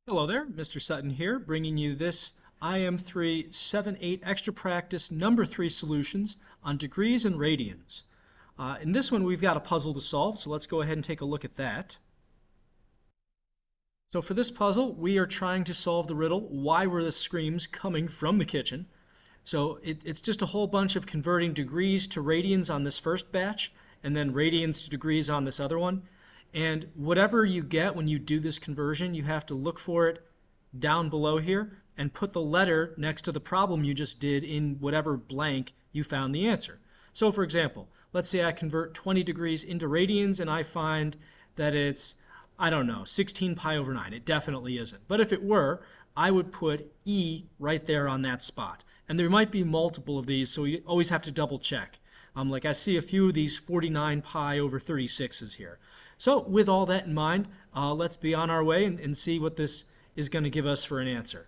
Hello there, Mr. Sutton here, bringing you this IM3 7-8 Extra Practice number 3 solutions on degrees and radians. In this one, we've got a puzzle to solve, so let's go ahead and take a look at that. So for this puzzle, we are trying to solve the riddle, why were the screams coming from the kitchen? So it's just a whole bunch of converting degrees to radians on this first batch, and then radians to degrees on this other one. And whatever you get when you do this conversion, you have to look for it down below here and put the letter next to the problem you just did in whatever blank you found the answer. So for example, let's say I convert 20 degrees into radians and I find that it's, I don't know, 16 pi over 9. It definitely isn't. But if it were, I would put E right there on that spot. And there might be multiple of these, so you always have to double check. Like I see a few of these 49 pi over 36s here. So with all that in mind, let's be on our way and see what this is going to give us for an answer.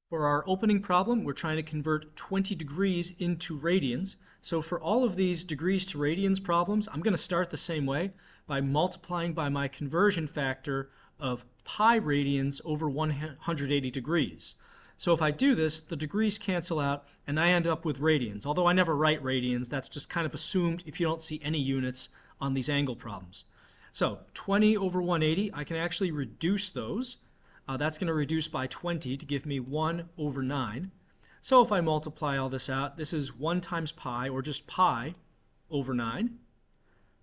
For our opening problem, we're trying to convert 20 degrees into radians. So for all of these degrees to radians problems, I'm going to start the same way by multiplying by my conversion factor of pi radians over 180 degrees. So if I do this, the degrees cancel out and I end up with radians. Although I never write radians, that's just kind of assumed if you don't see any units on these angle problems. So 20 over 180, I can actually reduce those. That's going to reduce by 20 to give me 1 over 9. So if I multiply all this out, this is 1 times pi, or just pi, over 9.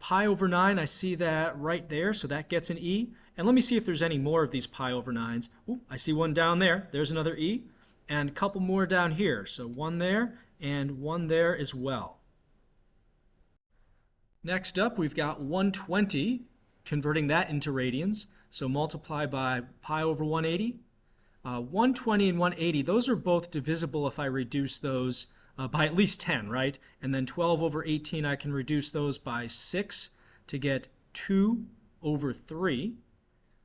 Pi over 9, I see that right there, so that gets an E. And let me see if there's any more of these pi over 9s. Ooh, I see one down there. There's another E. And a couple more down here. So one there and one there as well. Next up, we've got 120, converting that into radians. So multiply by pi over 180. 120 and 180, those are both divisible if I reduce those by at least 10, right? And then 12 over 18, I can reduce those by 6 to get 2 over 3.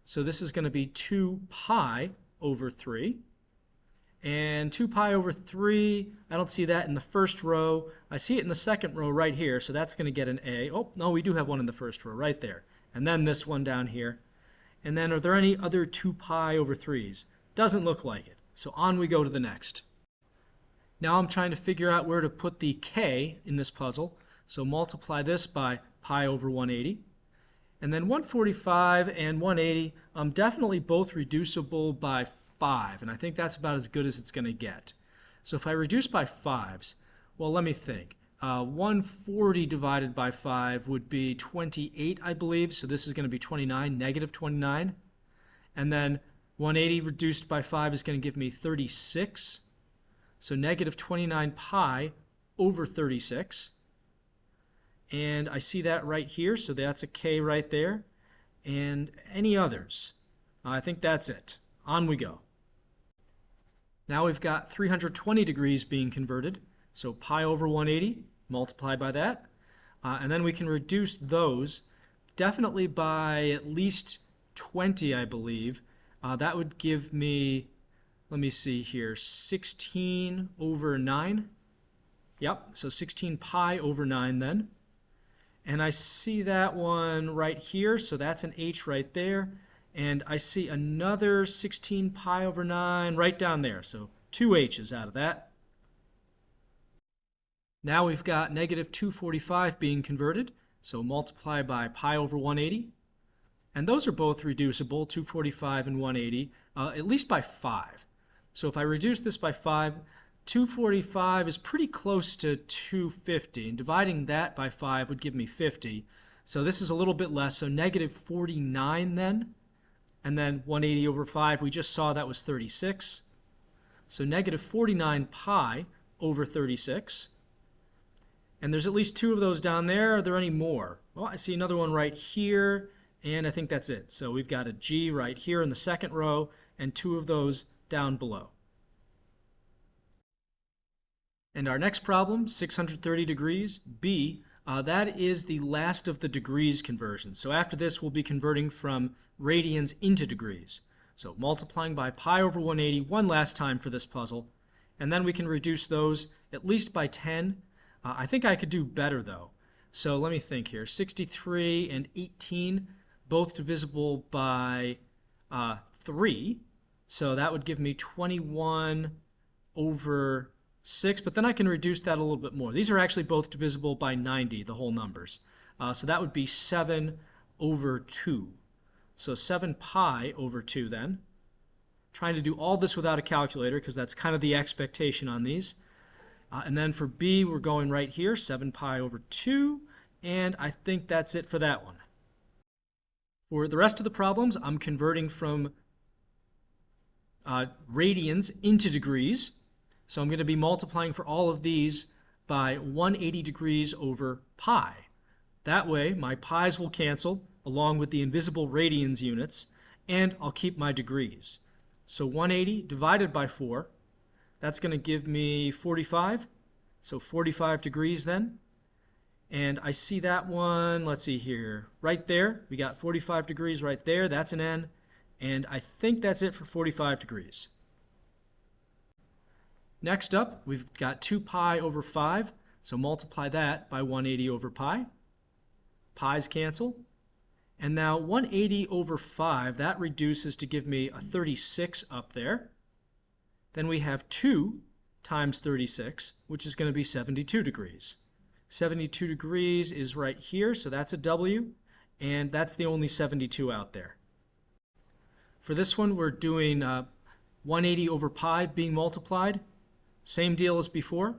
So this is going to be 2 pi over 3. And 2 pi over 3, I don't see that in the first row. I see it in the second row right here, so that's going to get an A. Oh, no, we do have one in the first row right there. And then this one down here. And then are there any other 2 pi over 3s? Doesn't look like it. So on we go to the next. Now I'm trying to figure out where to put the K in this puzzle. So multiply this by pi over 180. And then 145 and 180, definitely both reducible by 5, and I think that's about as good as it's going to get. So if I reduce by 5s, well, let me think. 140 divided by 5 would be 28, I believe, so this is going to be 29, negative 29. And then 180 reduced by 5 is going to give me 36, so negative 29 pi over 36. And I see that right here, so that's a K right there. And any others? I think that's it. On we go. Now we've got 320 degrees being converted, so pi over 180, multiply by that. And then we can reduce those definitely by at least 20, I believe. That would give me, let me see here, 16 over 9. Yep, so 16 pi over 9 then. And I see that one right here, so that's an H right there. And I see another 16 pi over 9 right down there. So 2 H's out of that. Now we've got negative 245 being converted. So multiply by pi over 180. And those are both reducible, 245 and 180, at least by 5. So if I reduce this by 5, 245 is pretty close to 250. And dividing that by 5 would give me 50. So this is a little bit less, so negative 49 then. And then 180 over 5, we just saw that was 36. So negative 49 pi over 36. And there's at least 2 of those down there. Are there any more? Well, I see another one right here, and I think that's it. So we've got a G right here in the second row, and 2 of those down below. And our next problem, 630 degrees, B, that is the last of the degrees conversion. So after this, we'll be converting from radians into degrees. So multiplying by pi over 180 one last time for this puzzle. And then we can reduce those at least by 10. I think I could do better though. So let me think here. 63 and 18, both divisible by 3. So that would give me 21 over 6, but then I can reduce that a little bit more. These are actually both divisible by 90, the whole numbers. So that would be 7 over 2. So 7 pi over 2 then. Trying to do all this without a calculator because that's kind of the expectation on these. And then for b, we're going right here, 7 pi over 2. And I think that's it for that one. For the rest of the problems, I'm converting from radians into degrees. So I'm going to be multiplying for all of these by 180 degrees over pi. That way, my pi's will cancel along with the invisible radians units, and I'll keep my degrees. So 180 divided by 4, that's going to give me 45. So 45 degrees then. And I see that one, let's see here, right there. We got 45 degrees right there. That's an N. And I think that's it for 45 degrees. Next up, we've got 2 pi over 5. So multiply that by 180 over pi. Pi's cancel. And now 180 over 5, that reduces to give me a 36 up there. Then we have 2 times 36, which is going to be 72 degrees. 72 degrees is right here, so that's a W, and that's the only 72 out there. For this one, we're doing 180 over pi being multiplied. Same deal as before.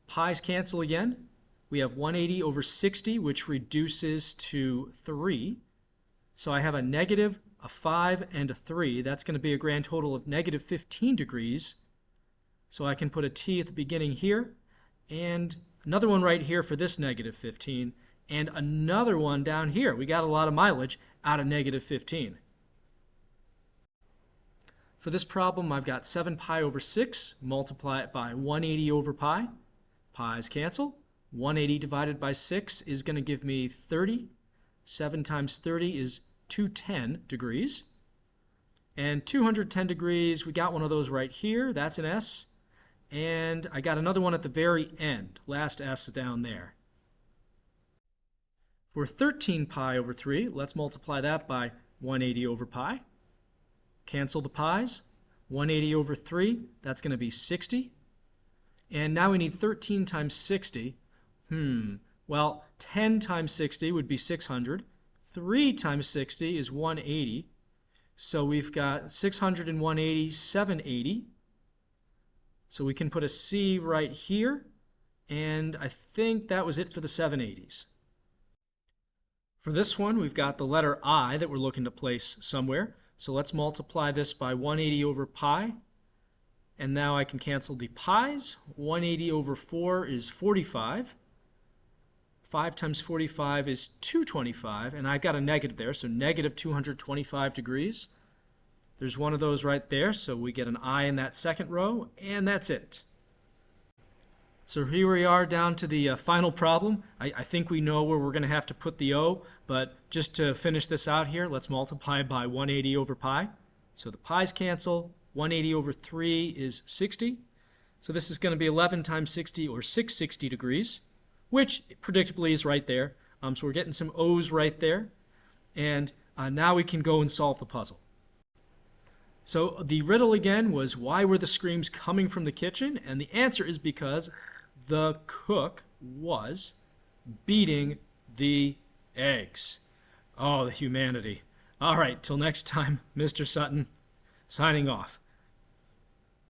Pi's cancel again. We have 180 over 60, which reduces to 3. So I have a negative, a 5, and a 3. That's going to be a grand total of negative 15 degrees. So I can put a T at the beginning here, and another one right here for this negative 15, and another one down here. We got a lot of mileage out of negative 15. For this problem, I've got 7 pi over 6, multiply it by 180 over pi. Pi's cancel. 180 divided by 6 is going to give me 30. 7 times 30 is 210 degrees. And 210 degrees, we got one of those right here. That's an S. And I got another one at the very end. Last S down there. For 13 pi over 3, let's multiply that by 180 over pi. Cancel the pi's. 180 over 3, that's going to be 60. And now we need 13 times 60. Well, 10 times 60 would be 600. 3 times 60 is 180. So we've got 600 and 180, 780. So we can put a C right here. And I think that was it for the 780s. For this one, we've got the letter I that we're looking to place somewhere. So let's multiply this by 180 over pi. And now I can cancel the pi's. 180 over 4 is 45. 5 times 45 is 225. And I've got a negative there, so negative 225 degrees. There's one of those right there, so we get an I in that second row, and that's it. So here we are down to the final problem. I think we know where we're going to have to put the O, but just to finish this out here, let's multiply by 180 over pi. So the pi's cancel. 180 over 3 is 60. So this is going to be 11 times 60, or 660 degrees, which predictably is right there. So we're getting some O's right there. And now we can go and solve the puzzle. So the riddle again was, why were the screams coming from the kitchen? And the answer is because the cook was beating the eggs. Oh, the humanity. All right, till next time, Mr. Sutton, signing off.